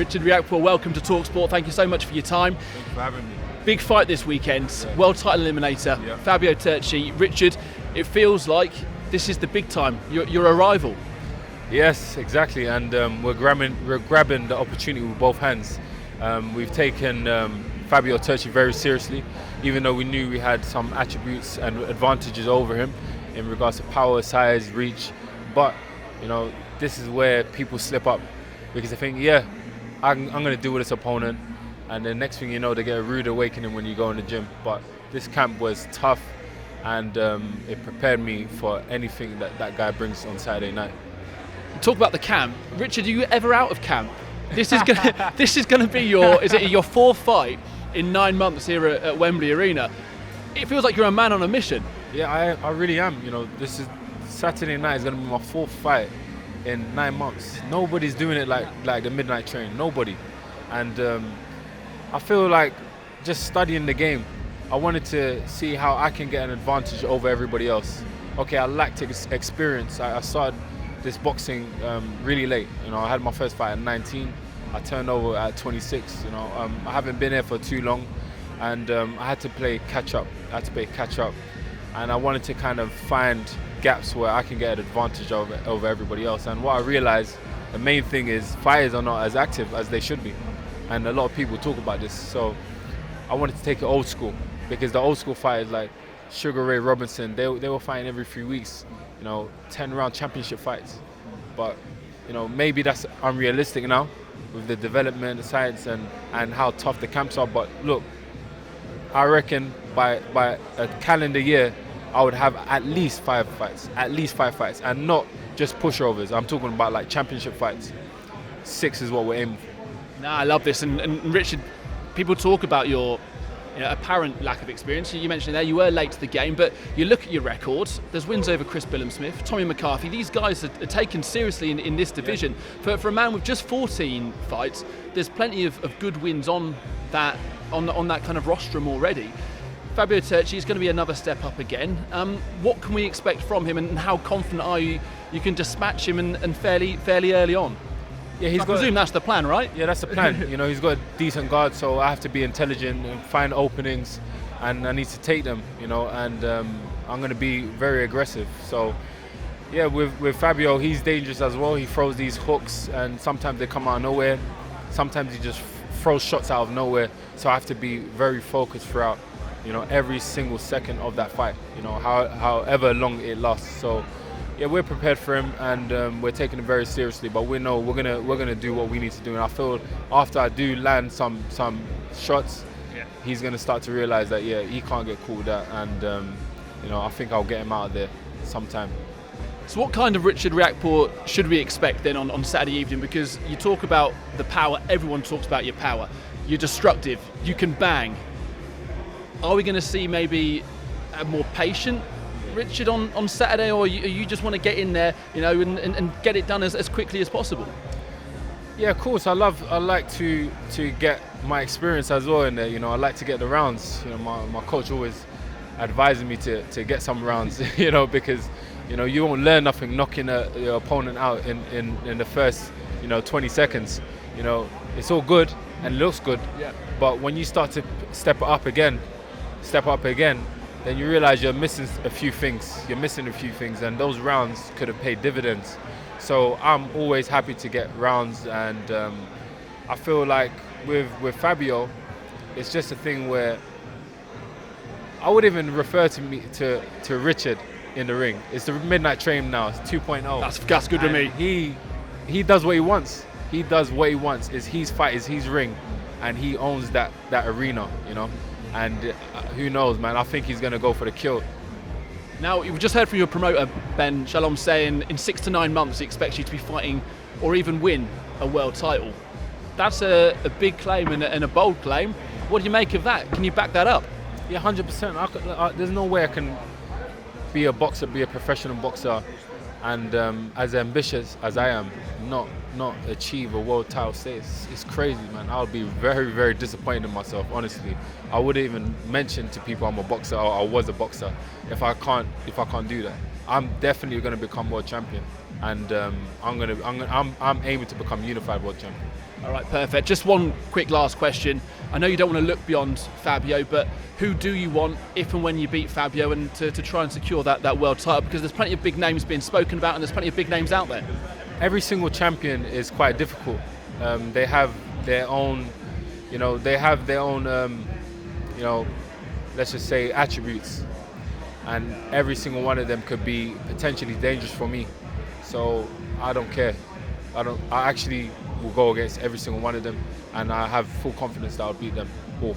Richard Riakporhe, welcome to talkSPORT. Thank you so much for your time. Thanks for having me. Big fight this weekend, world title eliminator, Yeah. Fabio Turchi. Richard, it feels like this is the big time, your arrival. Yes, exactly, and we're grabbing the opportunity with both hands. We've taken Fabio Turchi very seriously, even though we knew we had some attributes and advantages over him in regards to power, size, reach. But this is where people slip up, because they think, I'm going to deal with this opponent, and the next thing you know, they get a rude awakening when you go in the gym. But this camp was tough, and it prepared me for anything that guy brings on Saturday night. Talk about the camp. Richard, are you ever out of camp? This is gonna be your fourth fight in 9 months here at Wembley Arena. It feels like you're a man on a mission. Yeah, I really am. This is Saturday night is gonna be my fourth fight in 9 months. Nobody's doing it like the midnight train. Nobody. And I feel like just studying the game, I wanted to see how I can get an advantage over everybody else. Okay, I lacked experience. I started this boxing really late. I had my first fight at 19. I turned over at 26. I haven't been here for too long, and I had to play catch up. And I wanted to kind of find gaps where I can get an advantage over everybody else. And what I realized, the main thing is fighters are not as active as they should be, and a lot of people talk about this. So I wanted to take it old school, because the old school fighters like Sugar Ray Robinson, they were fighting every 3 weeks, 10-round championship fights. But maybe that's unrealistic now with the development, the science, and how tough the camps are. But look, I reckon by a calendar year, I would have at least 5 fights, and not just pushovers. I'm talking about like championship fights. 6 is what we're aiming for. I love this. And Richard, people talk about your apparent lack of experience. You mentioned there you were late to the game, but you look at your record. There's wins over Chris Billam-Smith, Tommy McCarthy. These guys are taken seriously in this division. Yeah. For a man with just 14 fights, there's plenty of good wins on that kind of rostrum already. Fabio Turchi is going to be another step up again. What can we expect from him, and how confident are you can dispatch him and fairly early on? Yeah, I presume that's the plan, right? Yeah, that's the plan. He's got a decent guard, so I have to be intelligent and find openings, and I need to take them. And I'm going to be very aggressive. So, yeah, with Fabio, he's dangerous as well. He throws these hooks, and sometimes they come out of nowhere. Sometimes he just throws shots out of nowhere. So I have to be very focused throughout, every single second of that fight. However long it lasts. So. Yeah, we're prepared for him, and we're taking it very seriously. But we know we're gonna do what we need to do. And I feel after I do land some shots, he's gonna start to realize that he can't get caught with that, and I think I'll get him out of there sometime. So what kind of Richard Riakporhe should we expect then on Saturday evening? Because you talk about the power, everyone talks about your power. You're destructive, you can bang. Are we going to see maybe a more patient Richard on Saturday, or you just want to get in there, and get it done as quickly as possible? Yeah, of course. I like to get my experience as well in there. I like to get the rounds. My coach always advising me to get some rounds. Because you won't learn nothing knocking your opponent out in the first 20 seconds. It's all good and it looks good. Yeah. But when you start to step up again, then you realize you're missing a few things. And those rounds could have paid dividends. So I'm always happy to get rounds, and I feel like with Fabio, it's just a thing where I would even refer to Richard in the ring. It's the midnight train now. It's 2.0. That's good to me. He does what he wants. It's his fight, it's his ring, and he owns that arena. And who knows, man? I think he's going to go for the kill. Now, you've just heard from your promoter, Ben Shalom, saying in 6 to 9 months he expects you to be fighting or even win a world title. That's a big claim and a bold claim. What do you make of that? Can you back that up? Yeah, 100%. There's no way I can be a professional boxer, and as ambitious as I am, not achieve a world title status. It's crazy, man. I would be very, very disappointed in myself, honestly. I wouldn't even mention to people I'm a boxer or I was a boxer if I can't do that. I'm definitely going to become world champion, and I'm aiming to become unified world champion. All right, perfect. Just one quick last question. I know you don't want to look beyond Fabio, but who do you want if and when you beat Fabio and to try and secure that world title? Because there's plenty of big names being spoken about and there's plenty of big names out there. Every single champion is quite difficult. They have their own, let's just say attributes. And every single one of them could be potentially dangerous for me. So I don't care. I actually will go against every single one of them, and I have full confidence that I'll beat them all.